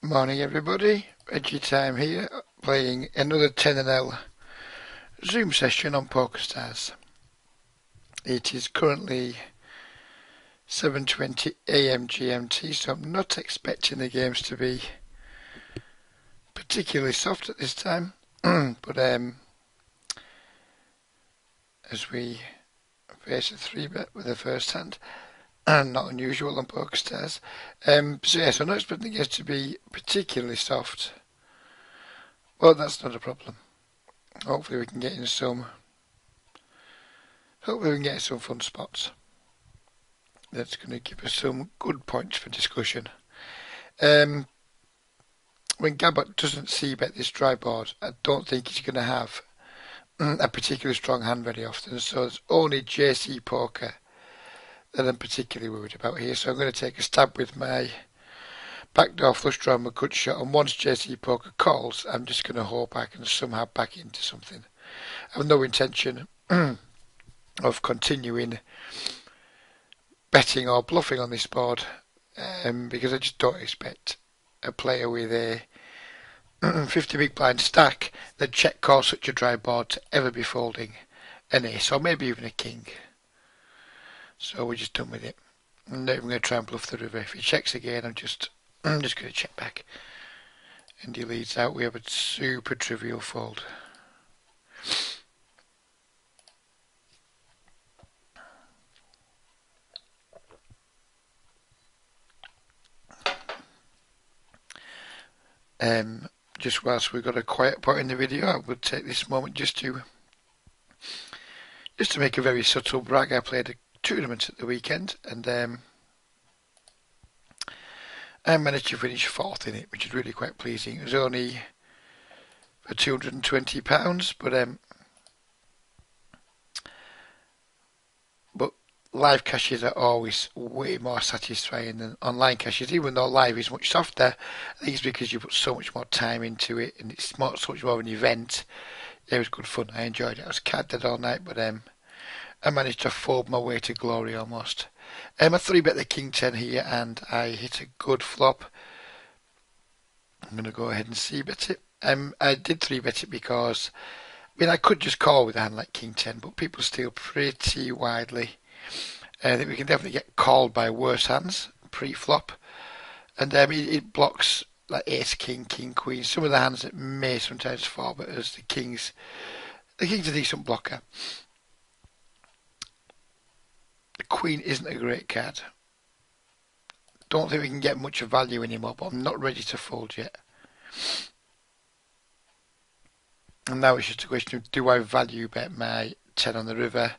Morning everybody, Reggie Time here, playing another 10NL Zoom session on Pokerstars. It is currently 7:20 AM GMT, so I'm not expecting the games to be particularly soft at this time, but as we face a 3-bet with the first hand, and not unusual on Pokerstars. So yes, I'm not expecting the games to be particularly soft. Well, that's not a problem. Hopefully we can get in some fun spots. That's going to give us some good points for discussion. When Gabot doesn't c-bet this dry board, I don't think he's going to have a particularly strong hand very often. So it's only JC Poker that I'm particularly worried about here. So I'm going to take a stab with my backdoor flush draw, my cut shot, and once JC Poker calls, I'm just going to hope I can somehow back into something. I have no intention of continuing betting or bluffing on this board because I just don't expect a player with a 50 big blind stack that check calls such a dry board to ever be folding an ace or maybe even a king. So we're just done with it. I'm not even going to try and bluff the river. If he checks again, I'm just going to check back. And he leads out. We have a super trivial fold. Just whilst we've got a quiet part in the video, I would take this moment just to make a very subtle brag. I played a tournament at the weekend, and I managed to finish fourth in it, which is really quite pleasing. It was only for £220, but live cashes are always way more satisfying than online cashes, even though live is much softer. I think it's because you put so much more time into it, and it's so much more of an event. It was good fun. I enjoyed it. I was card dead all night, but I managed to fold my way to glory almost. I 3-bet the king 10 here, and I hit a good flop. I'm going to go ahead and c-bet it. I did 3-bet it because, I could just call with a hand like king 10, but people steal pretty widely. I think we can definitely get called by worse hands pre-flop, and it blocks like ace, king, king, queen. Some of the hands that may sometimes fall, but as the king's a decent blocker. The queen isn't a great card. Don't think we can get much value anymore, but I'm not ready to fold yet. And now it's just a question of, do I value bet my 10 on the river?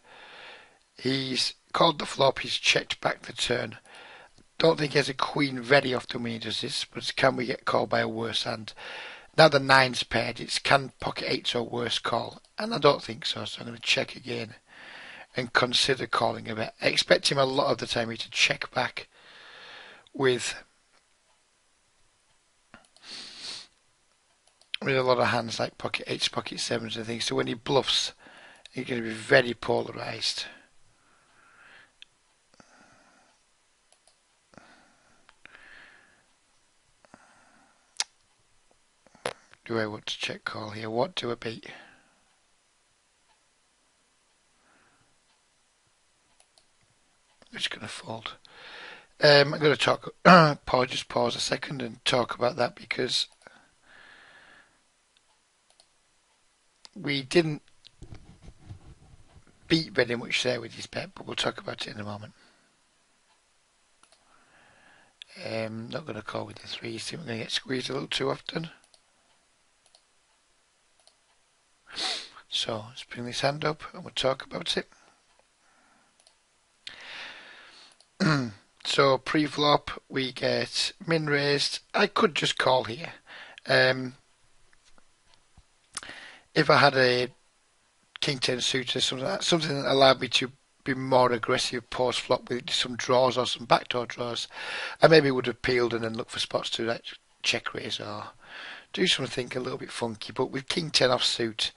He's called the flop, he's checked back the turn. Don't think he has a queen very often when he does this, but can we get called by a worse hand? Now the 9's paired, it's can pocket 8's or worse call, and I don't think so, so I'm going to check again and consider calling a bet. I expect him a lot of the time to check back with a lot of hands like pocket 8's, pocket 7's and things, so when he bluffs, he's going to be very polarised. Do I want to check call here? What do I beat? I'm just going to fold. I'm going to talk. Pause a second and talk about that, because we didn't beat very much there with his bet, but we'll talk about it in a moment. Not going to call with the 3s. Think we're going to get squeezed a little too often. So let's bring this hand up and we'll talk about it. So pre-flop we get min raised. I could just call here. If I had a king 10 suited, something that allowed me to be more aggressive post flop with some draws or some backdoor draws, I maybe would have peeled and then looked for spots to like check raise or do something a little bit funky. But with king 10 off suit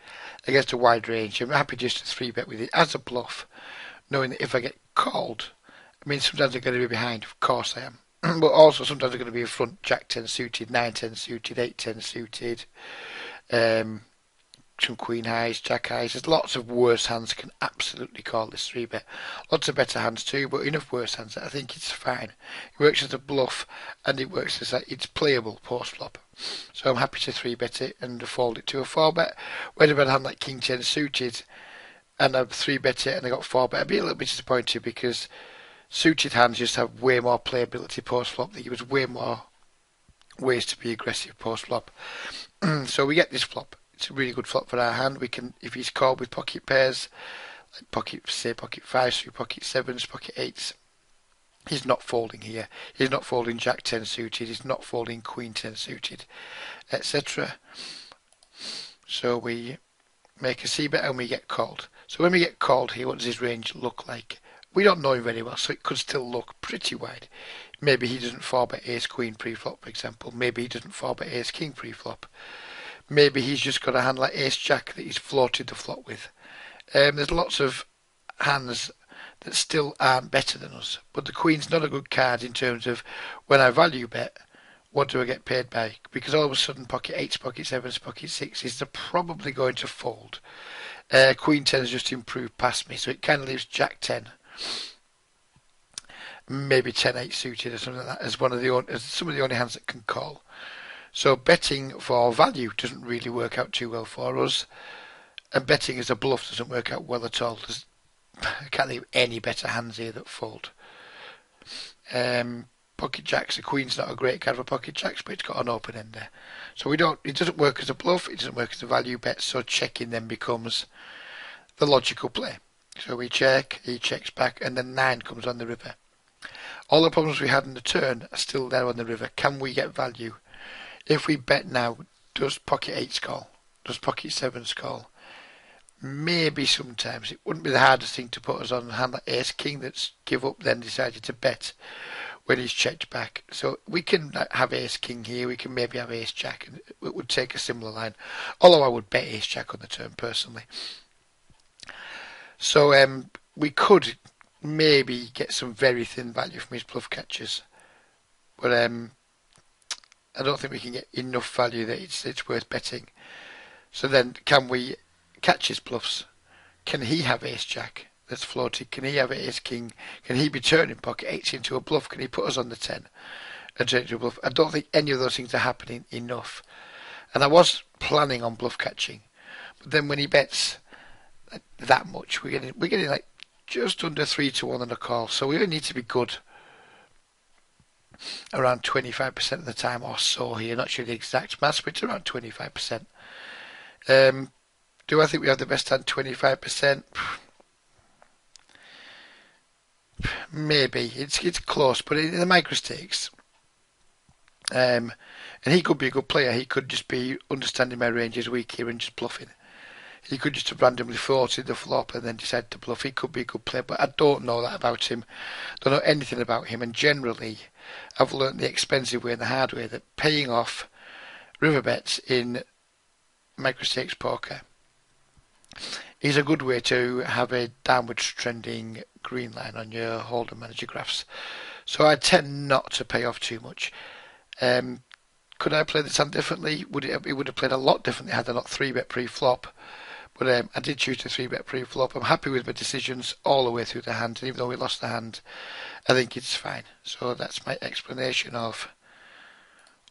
against a wide range, I'm happy just to 3-bet with it as a bluff, knowing that if I get called, sometimes I'm going to be behind, of course I am, but also sometimes they're going to be a front Jack 10 suited, 9 10 suited, 8 10 suited, um, some Queen highs, Jack highs. There's lots of worse hands that can absolutely call this 3-bet. Lots of better hands too, but enough worse hands that I think it's fine. It works as a bluff, and it works as it's playable post flop. So I'm happy to 3-bet it and fold it to a 4-bet. When I've had a hand like King 10 suited, and I've 3-bet it and I got 4-bet, I'd be a little bit disappointed because suited hands just have way more playability post flop. They give us way more ways to be aggressive post flop. So we get this flop. It's a really good flop for our hand. We can, if he's called with pocket pairs, like pocket fives, through pocket sevens, pocket eights, he's not folding here. He's not folding Jack 10 suited. He's not folding Queen 10 suited, etc. So we make a c-bet and we get called. So when we get called here, what does his range look like? We don't know him very well, so it could still look pretty wide. Maybe he doesn't 4-bet ace queen pre-flop, for example. Maybe he doesn't 4-bet ace king pre-flop. Maybe he's just got a hand like ace jack that he's floated the flop with. There's lots of hands that still aren't better than us, but the queen's not a good card in terms of when I value bet, what do I get paid by? Because all of a sudden pocket eights, pocket sevens, pocket sixes, they're probably going to fold. Queen 10 has just improved past me, so it kind of leaves Jack 10, maybe 10-8 suited or something like that, as one of the as some of the only hands that can call. So betting for value doesn't really work out too well for us, and betting as a bluff doesn't work out well at all. I can't think of any better hands here that fold. Pocket jacks, the queen's not a great card for pocket jacks, but it's got an open end there. So it doesn't work as a bluff, it doesn't work as a value bet, so checking then becomes the logical play. So we check, he checks back, and then 9 comes on the river. All the problems we had in the turn are still there on the river. Can we get value? If we bet now, does pocket 8s call? Does pocket 7s call? Maybe sometimes. It wouldn't be the hardest thing to put us on a hand like ace king that's give up then decided to bet when he's checked back. So we can have ace king here, we can maybe have ace jack, and it would take a similar line. Although I would bet ace jack on the turn personally. So we could maybe get some very thin value from his bluff catchers. But I don't think we can get enough value that it's worth betting. So then, can we catch his bluffs? Can he have ace jack that's floated? Can he have ace king? Can he be turning pocket eights into a bluff? Can he put us on the 10 and turn it into a bluff? I don't think any of those things are happening enough. And I was planning on bluff catching, but then when he bets that much, we're getting like just under 3-1 on a call. So we only need to be good around 25% of the time or so here. Not sure the exact maths, but it's around 25%. Do I think we have the best hand 25%? Maybe. It's close, but in the micro stakes, and he could be a good player. He could just be understanding my ranges weak here and just bluffing. He could just have randomly floated the flop and then decide to bluff. He could be a good player, but I don't know that about him. Don't know anything about him, and generally I've learnt the expensive way and the hard way that paying off river bets in micro stakes poker is a good way to have a downwards trending green line on your holder manager graphs. So I tend not to pay off too much. Could I play this hand differently? It would have played a lot differently had I not 3-bet pre-flop. But I did choose to 3-bet pre-flop. I'm happy with my decisions all the way through the hand, and even though we lost the hand, I think it's fine. So that's my explanation of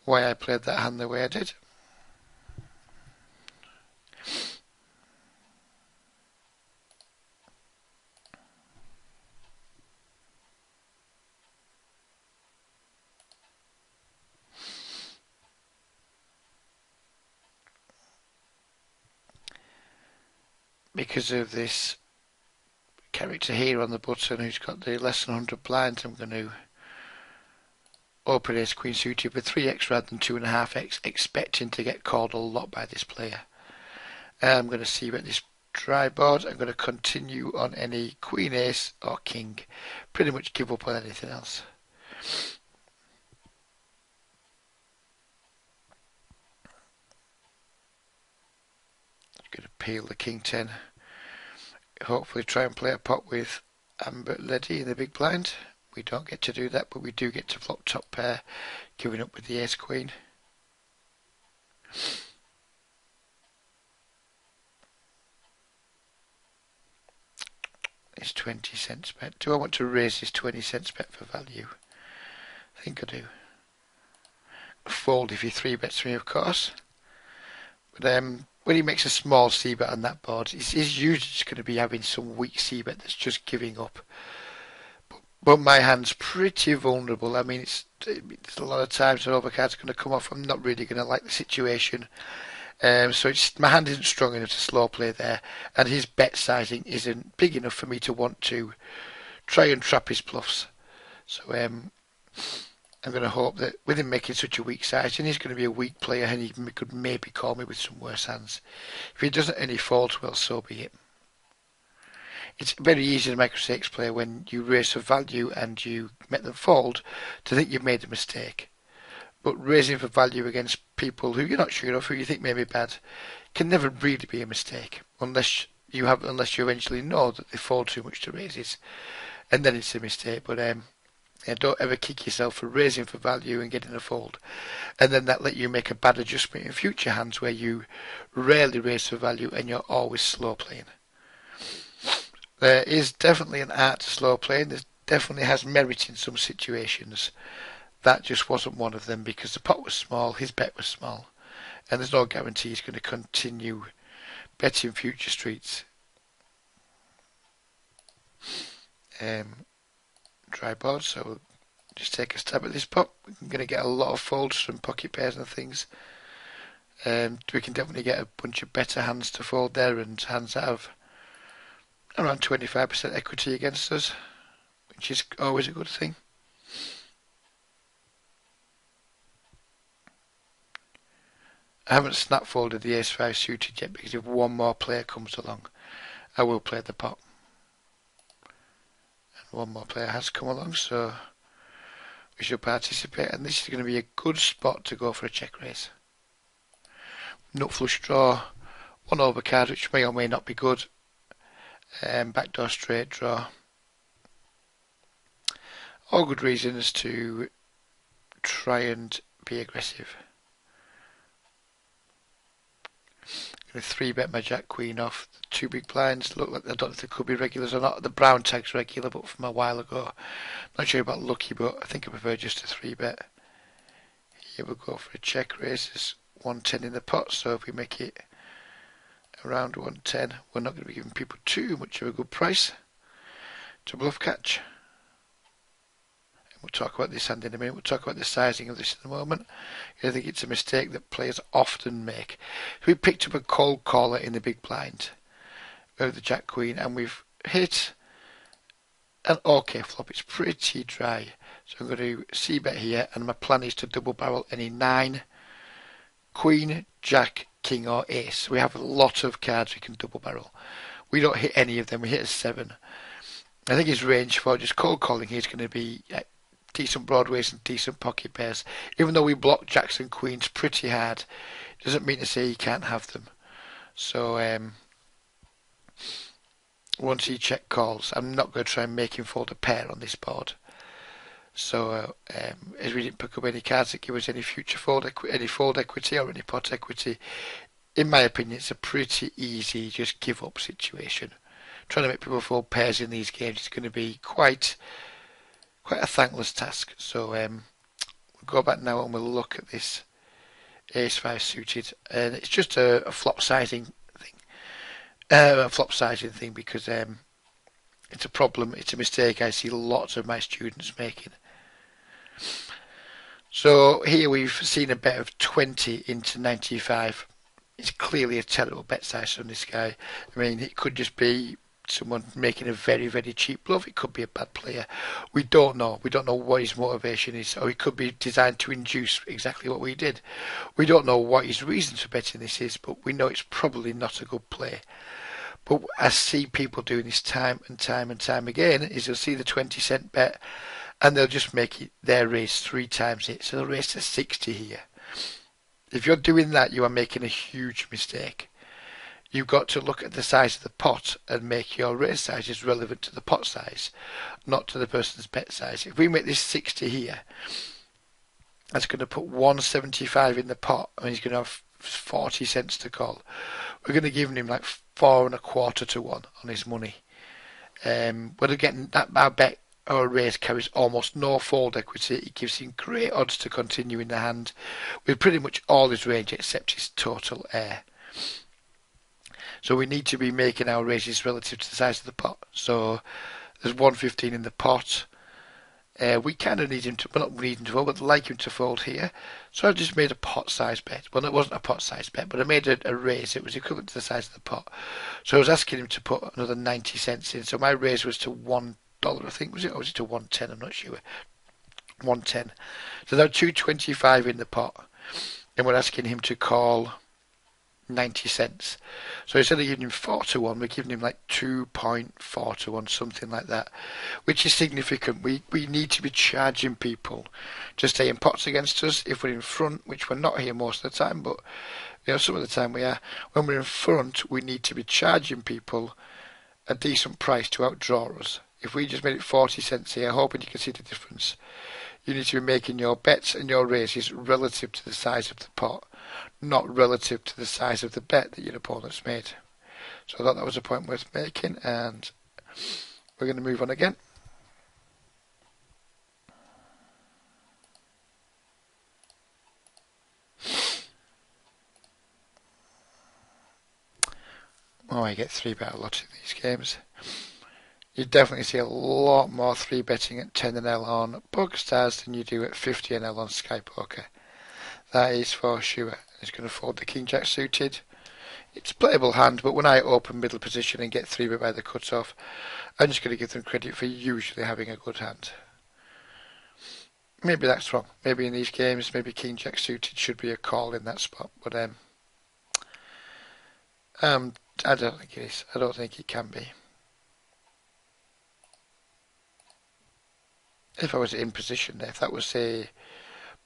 why I played that hand the way I did. Because of this character here on the button who's got the less than 100 blinds, I'm going to open ace queen suited with 3x rather than 2.5x, expecting to get called a lot by this player. I'm going to see bet this dry board. I'm going to continue on any queen ace or king, pretty much give up on anything else. Going to peel the king 10. Hopefully try and play a pot with Amber Lady in the big blind. We don't get to do that, but we do get to flop top pair, giving up with the ace queen. It's 20 cents bet. Do I want to raise this 20 cents bet for value? I think I do. Fold if he 3-bets me, of course. But when he makes a small c-bet on that board, he's usually just going to be having some weak c-bet that's just giving up. But my hand's pretty vulnerable. I mean, there's a lot of times an overcard's going to come off. I'm not really going to like the situation. So my hand isn't strong enough to slow play there, and his bet sizing isn't big enough for me to want to try and trap his bluffs. So I'm going to hope that with him making such a weak size, and he's going to be a weak player, and he could maybe call me with some worse hands. If he doesn't and he folds, well, so be it. It's very easy to make a mistake player when you raise for value and you make them fold to think you've made a mistake. But raising for value against people who you're not sure of, who you think may be bad, can never really be a mistake unless you eventually know that they fold too much to raises, and then it's a mistake. But don't ever kick yourself for raising for value and getting a fold, and then that let you make a bad adjustment in future hands where you rarely raise for value and you're always slow playing. There is definitely an art to slow playing. There definitely has merit in some situations. That just wasn't one of them because the pot was small, his bet was small, and there's no guarantee he's going to continue betting future streets. Dry board, so we'll just take a stab at this pot. We're going to get a lot of folds from pocket pairs and things. We can definitely get a bunch of better hands to fold there, and hands that have around 25% equity against us, which is always a good thing. I haven't snap folded the ace-5 suited yet because if one more player comes along, I will play the pot. And one more player has come along, so we shall participate. And this is going to be a good spot to go for a check raise. Nut flush draw, one overcard, which may or may not be good. Backdoor straight draw. All good reasons to try and be aggressive. Going to 3-bet my jack queen off. The 2 big blinds look like, I don't know if they could be regulars or not. The brown tag's regular, but from a while ago. Not sure about lucky, but I think I prefer just a 3-bet. Here we'll go for a check raise. There's 110 in the pot, so if we make it around 110, we're not going to be giving people too much of a good price to bluff catch. We'll talk about this hand in a minute. We'll talk about the sizing of this in a moment. I think it's a mistake that players often make. We picked up a cold caller in the big blind with the jack queen, and we've hit an okay flop. It's pretty dry. So I'm going to c-bet here, and my plan is to double barrel any 9, queen, jack, king or ace. We have a lot of cards we can double barrel. We don't hit any of them. We hit a 7. I think his range for just cold calling here is going to be decent broadways and decent pocket pairs. Even though we block jacks and queens pretty hard, doesn't mean to say he can't have them. So once he check calls, I'm not going to try and make him fold a pair on this board. So as we didn't pick up any cards that give us any future fold equity or any pot equity, in my opinion, it's a pretty easy just give up situation. Trying to make people fold pairs in these games is going to be quite a thankless task. So we'll go back now and we'll look at this ace-5 suited, and it's just a flop sizing thing. Because it's a problem. It's a mistake I see lots of my students making. So here we've seen a bet of 20 into 95. It's clearly a terrible bet size from this guy. I mean, it could just be someone making a very, very cheap bluff. It could be a bad player. We don't know. We don't know what his motivation is. Or it could be designed to induce exactly what we did. We don't know what his reason for betting this is, but we know it's probably not a good play. But I see people doing this time and time and time again, is they'll see the 20-cent bet and they'll just make it their raise 3 times it. So they'll raise to 60 here. If you're doing that, you are making a huge mistake. you've got to look at the size of the pot and make your raise sizes relevant to the pot size, not to the person's bet size. If we make this 60 here, that's going to put 175 in the pot, and he's going to have 40 cents to call. We're going to give him like 4.25 to 1 on his money. We're getting that. Our bet or raise carries almost no fold equity. It gives him great odds to continue in the hand with pretty much all his range except his total air. So we need to be making our raises relative to the size of the pot. So there's 115 in the pot. We kind of need him to, well, not need him to fold, but like him to fold here. So I just made a pot size bet. Well, it wasn't a pot size bet, but I made a raise. It was equivalent to the size of the pot. So I was asking him to put another 90 cents in. So my raise was to $1, I think, was it? Or was it to 110? I'm not sure. 110. So now 225 in the pot. And we're asking him to call 90 cents. So instead of giving him 4 to 1, we're giving him like 2.4 to 1, something like that, which is significant. We need to be charging people to stay in pots against us if we're in front, which we're not here most of the time, but some of the time we are. When we're in front, we need to be charging people a decent price to outdraw us. If we just made it 40 cents here, hoping you can see the difference, you need to be making your bets and your raises relative to the size of the pot, not relative to the size of the bet that your opponent's made. So I thought that was a point worth making, and we're going to move on again. Oh, I get 3-bet a lot in these games. You definitely see a lot more 3-betting at 10NL on Pokerstars than you do at 50NL on Sky Poker. That is for sure. He's going to fold the King Jack suited. It's a playable hand, but when I open middle position and get 3-bet by the cutoff, I'm just going to give them credit for usually having a good hand. Maybe that's wrong. Maybe in these games, maybe King Jack suited should be a call in that spot, but I don't think it is. I don't think it can be. If I was in position there, if that was, say,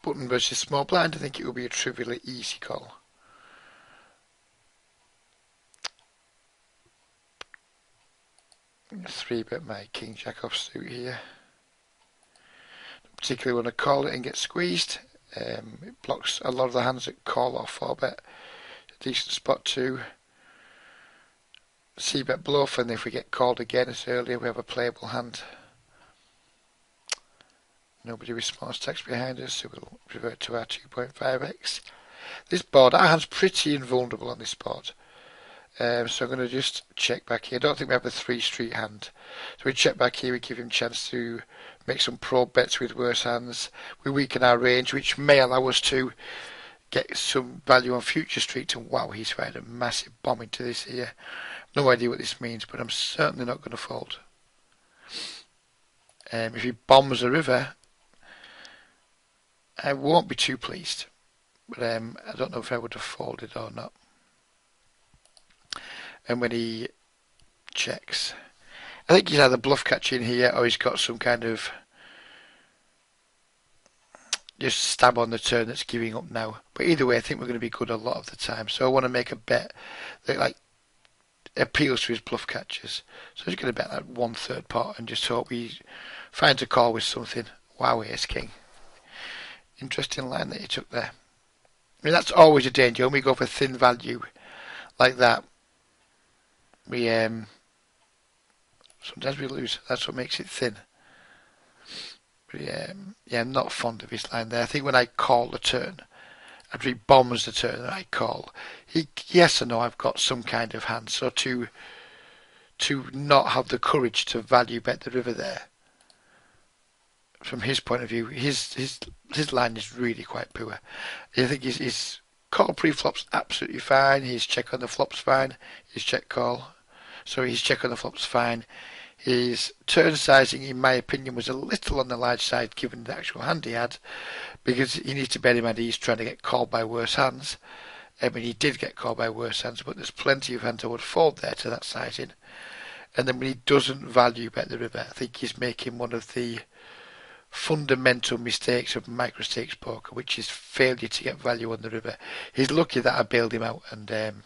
button versus small blind, I think it would be a trivially easy call. I'm going to 3-bet my King Jack offsuit here. Particularly when I call it and get squeezed. It blocks a lot of the hands that call or 4-bet. A decent spot to C-bet bluff, and if we get called again as earlier, we have a playable hand. Nobody with small text behind us, so we'll revert to our 2.5x. This board, our hand's pretty invulnerable on this board. So I'm going to just check back here. I don't think we have a 3-street hand. So we check back here, we give him a chance to make some probe bets with worse hands. We weaken our range, which may allow us to get some value on future streets. And wow, he's fired a massive bomb into this here. No idea what this means, but I'm certainly not going to fold. If he bombs the river, I won't be too pleased, but I don't know if I would have folded or not. And when he checks, I think he's either bluff catching here or he's got some kind of just stab on the turn that's giving up now. But either way, I think we're going to be good a lot of the time. So I want to make a bet that like appeals to his bluff catchers. So he's going to bet that 1/3 pot and just hope he finds a call with something. Wow, ace king. Interesting line that he took there. I mean, that's always a danger. When we go for thin value like that, we sometimes we lose. That's what makes it thin. But yeah, I'm not fond of his line there. I think when I call the turn, after he bombs the turn and I call, yes or no, I've got some kind of hand. So to not have the courage to value bet the river there, from his point of view, his line is really quite poor. I think his call pre-flop's absolutely fine. His check on the flop's fine. His check on the flop's fine. His turn sizing, in my opinion, was a little on the large side given the actual hand he had, because he needs to bear in mind he's trying to get called by worse hands. I mean, he did get called by worse hands, but there's plenty of hands I would fold there to that sizing. And then when he doesn't value bet the river, I think he's making one of the fundamental mistakes of micro stakes poker, which is failure to get value on the river. He's lucky that I bailed him out, and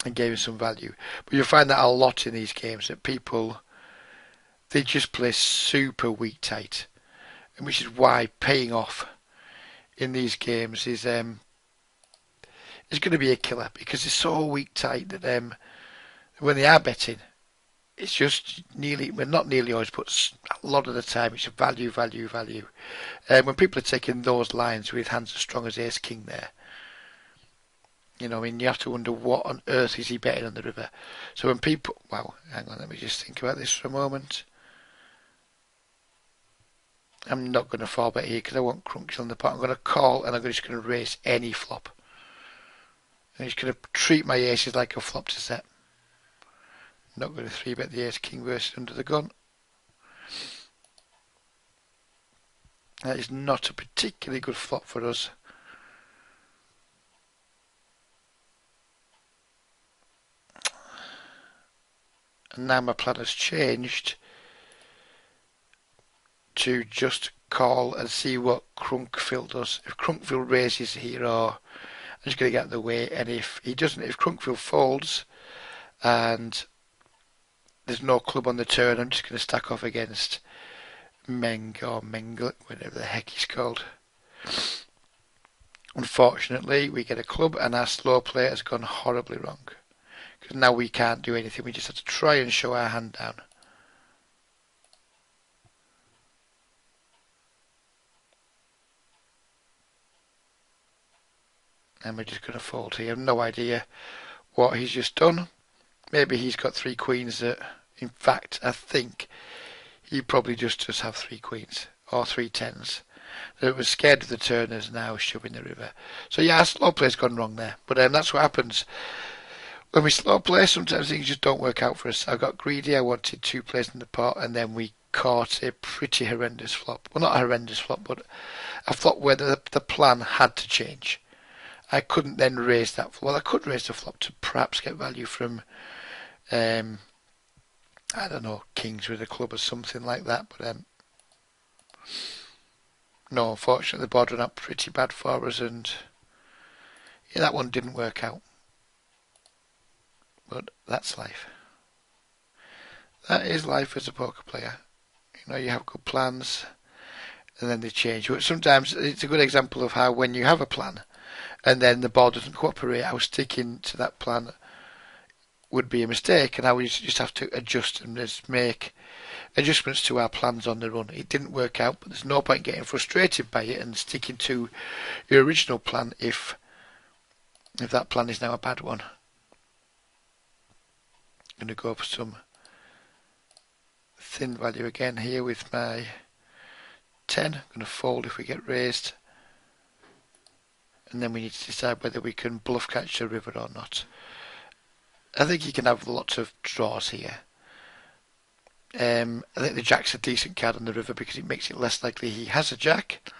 and gave him some value. But you'll find that a lot in these games, that people, they just play super weak tight, and which is why paying off in these games is going to be a killer, because it's so weak tight that when they are betting, it's just nearly, well, not nearly always, but a lot of the time it's value, value, value. When people are taking those lines with hands as strong as Ace King there, you know, I mean, you have to wonder what on earth is he betting on the river. So when people, wow, hang on, let me just think about this for a moment. I'm not going to fall bet here because I want crunch on the pot. I'm going to call and I'm just going to raise any flop. I'm just going to treat my aces like a flop to set. I'm not going to 3-bet the Ace King versus under the gun. That is not a particularly good flop for us. And now my plan has changed to just call and see what Crunkville does. If Crunkville raises here, or I'm just going to get out of the way, and if he doesn't, if Crunkville folds and there's no club on the turn, I'm just going to stack off against Meng or Mengel, whatever the heck he's called. Unfortunately, we get a club and our slow play has gone horribly wrong. Because now we can't do anything, we just have to try and show our hand down. And we're just going to fold here. I have no idea what he's just done. Maybe he's got 3 queens that, in fact, I think he probably just does have 3 queens or 3 tens. So it was scared of the turners, now shoving the river. So yeah, our slow play's gone wrong there. But that's what happens. When we slow play, sometimes things just don't work out for us. I got greedy, I wanted 2 plays in the pot, and then we caught a pretty horrendous flop. Well, not a horrendous flop, but a flop where the plan had to change. I couldn't then raise that. Well, I could raise the flop to perhaps get value from, I don't know, kings with a club or something like that. But no, unfortunately, the board ran out pretty bad for us, and yeah, that one didn't work out. But that's life. That is life as a poker player. You know, you have good plans, and then they change. But sometimes it's a good example of how when you have a plan, and then the board doesn't cooperate, how sticking to that plan would be a mistake, and how we just have to adjust and just make adjustments to our plans on the run. It didn't work out, but there's no point getting frustrated by it and sticking to your original plan if that plan is now a bad one. I'm going to go for some thin value again here with my 10. I'm going to fold if we get raised. And then we need to decide whether we can bluff catch the river or not. I think you can have lots of draws here. I think the jack's a decent card on the river because it makes it less likely he has a jack.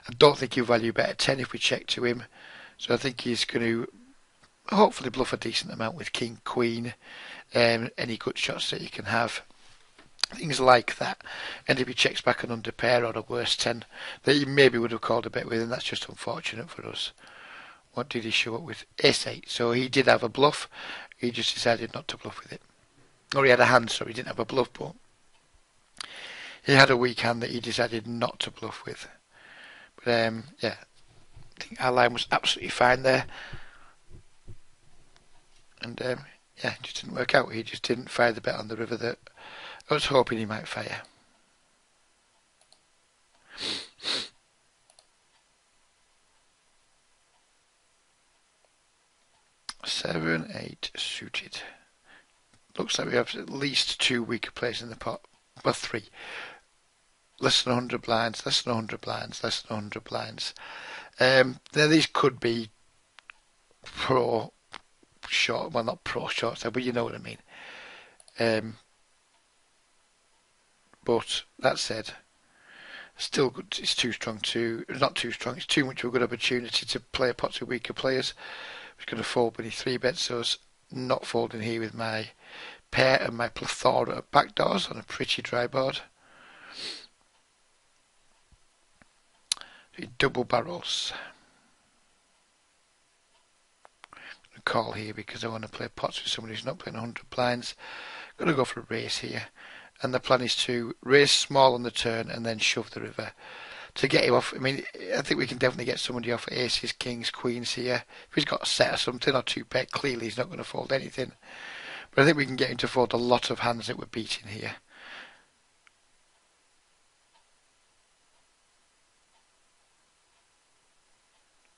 I don't think he'll value bet a 10 if we check to him. So I think he's going to hopefully bluff a decent amount with king, queen, any good shots that you can have. Things like that. And if he checks back an under pair or a worse 10 that he maybe would have called a bet with, and that's just unfortunate for us. What did he show up with? Ace 8. So he did have a bluff. He just decided not to bluff with it. Or he had a hand, so he didn't have a bluff, but he had a weak hand that he decided not to bluff with. But yeah, I think our line was absolutely fine there. And yeah, it just didn't work out. He just didn't fire the bet on the river that I was hoping he might fire. Seven, 8 suited. Looks like we have at least 2 weaker players in the pot. Well, 3. Less than 100 blinds, less than 100 blinds, less than 100 blinds. Now these could be pro short, well not pro short side, but you know what I mean. But that said, still good. It's too strong to, not too strong. It's too much of a good opportunity to play a pot to weaker players. We're going to fold when he 3-bets, so it's not folding here with my pair and my plethora of backdoors on a pretty dry board. Double barrels. call here because I want to play pots with somebody who's not playing 100 blinds. I'm going to go for a raise here. And the plan is to raise small on the turn and then shove the river to get him off. I mean, I think we can definitely get somebody off aces, kings, queens here. If he's got a set or something or two bet, clearly he's not going to fold anything. But I think we can get him to fold a lot of hands that we're beating here.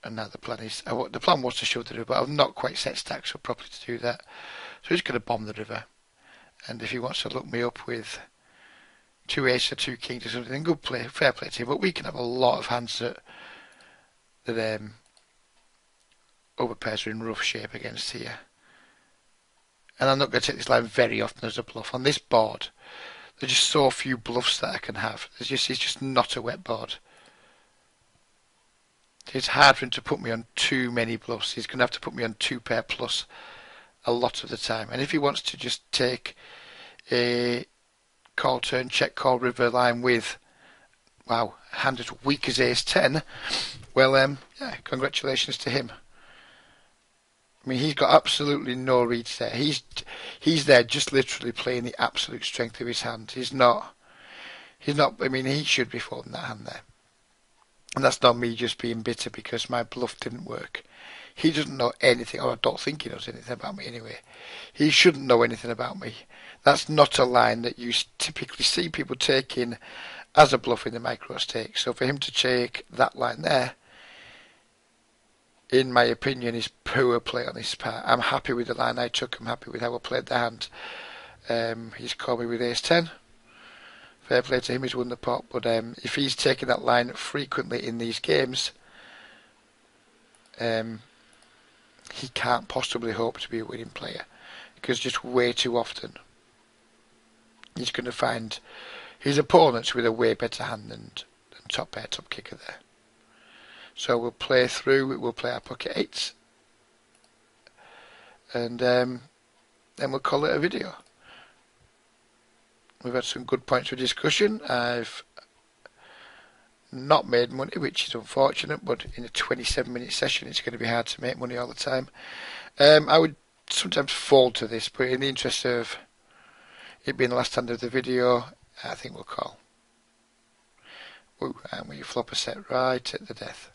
And now the plan is, the plan was to shove the river, but I've not quite set stacks up properly to do that. So he's going to bomb the river. And if he wants to look me up with two aces or two kings or something, then good play, fair play to him. But we can have a lot of hands that overpairs are in rough shape against here. And I'm not going to take this line very often as a bluff. On this board, there's just so few bluffs that I can have. It's just not a wet board. It's hard for him to put me on too many bluffs. He's going to have to put me on 2 pair plus a lot of the time. And if he wants to just take a call turn, check call river line with, wow, a hand as weak as ace 10, well, yeah, congratulations to him. I mean, he's got absolutely no reads there. He's there just literally playing the absolute strength of his hand. He's not, I mean, he should be folding that hand there. And that's not me just being bitter because my bluff didn't work. He doesn't know anything, or I don't think he knows anything about me anyway. He shouldn't know anything about me. That's not a line that you typically see people taking as a bluff in the micro stakes. So for him to take that line there, in my opinion, is poor play on his part. I'm happy with the line I took. I'm happy with how I played the hand. He's called me with ace 10. Fair play to him, he's won the pot, but if he's taking that line frequently in these games, he can't possibly hope to be a winning player, because just way too often he's going to find his opponents with a way better hand than top pair, top kicker there. So we'll play through, we'll play our pocket eights, and then we'll call it a video. We've had some good points of discussion. I've not made money, which is unfortunate, but in a 27-minute session it's going to be hard to make money all the time. I would sometimes fold to this, but in the interest of it being the last hand of the video, I think we'll call. Ooh, and we flop a set right at the death.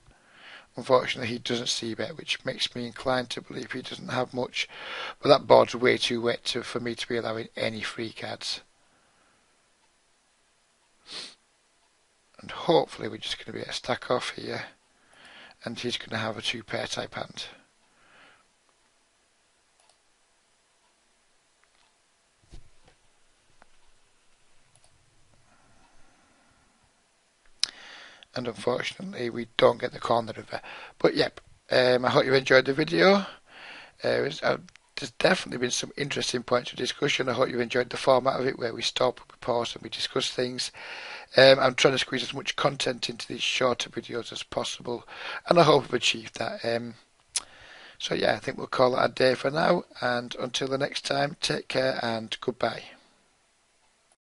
Unfortunately, he doesn't see bet, which makes me inclined to believe he doesn't have much, but that board's way too wet for me to be allowing any free cards. And hopefully we're just going to be a stack off here, and he's going to have a 2 pair type hand. And unfortunately we don't get the corner of it. But yep, I hope you enjoyed the video. There's definitely been some interesting points of discussion. I hope you enjoyed the format of it, where we stop, we pause and we discuss things. I'm trying to squeeze as much content into these shorter videos as possible, and I hope I've achieved that. So yeah, I think we'll call it a day for now, and until the next time, take care and goodbye.